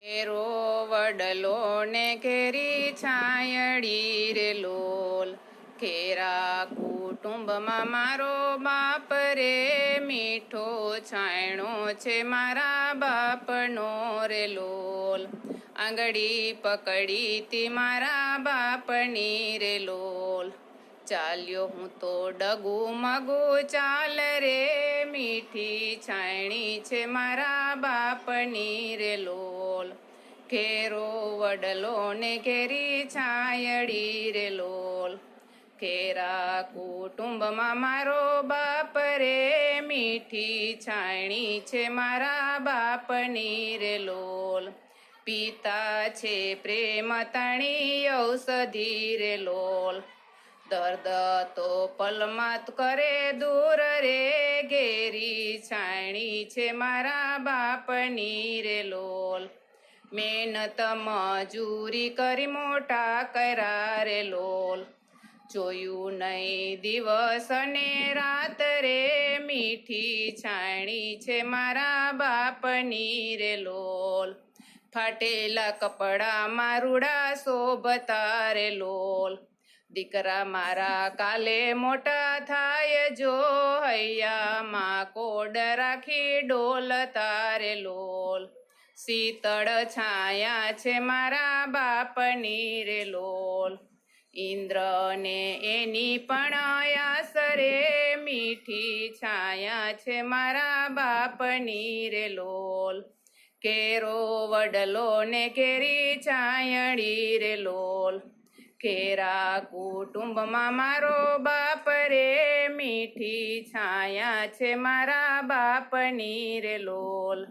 કેરો વડલો ને કેરી છાયડી રે લોલ, કેરા કુટુંબમાં મારો બાપ રે મીઠો છાયણો છે મારા બાપનો રે લોલ, આંગળી પકડી તી મારા બાપની રે લોલ, ચાલ્યો હું તો ડગુ મગુ ચાલ રે મીઠી છાયણી છે મારા બાપની રે લોલ, કેરો વડલો ને કેરી છાયડી રે લોલ, કેરા કુટુંબમાં મારો બાપ રે મીઠી છાયણી છે મારા બાપની રે લોલ, પિતા છે પ્રેમ તણી ઔષધિ રે લોલ, દર્દ તો પલમત કરે દૂર રે ઘેરી છાયણી છે મારા બાપની રે લોલ, મહેનત મજૂરી કરી મોટા કર્યા રે લોલ, જોયું નહીં દિવસ ને રાત રે મીઠી છાયણી છે મારા બાપની રે લોલ, ફાટેલા કપડામાં રૂડા શોભતા રે લોલ, દીકરા મારા કાલે મોટા થાય જો હૈયામાં કોડ રાખી ડોલતા રે લોલ, શીતળ છાયા છે મારા બાપની રે લોલ, ઇન્દ્ર ને એની પણ આયાસ રે મીઠી છાયા છે મારા બાપની રે લોલ, કેરો વડલો ને કેરી છાયડી રે લોલ, કેરા કુટુંબમાં મારો બાપ રે મીઠી છાયા છે મારા બાપની રે લોલ.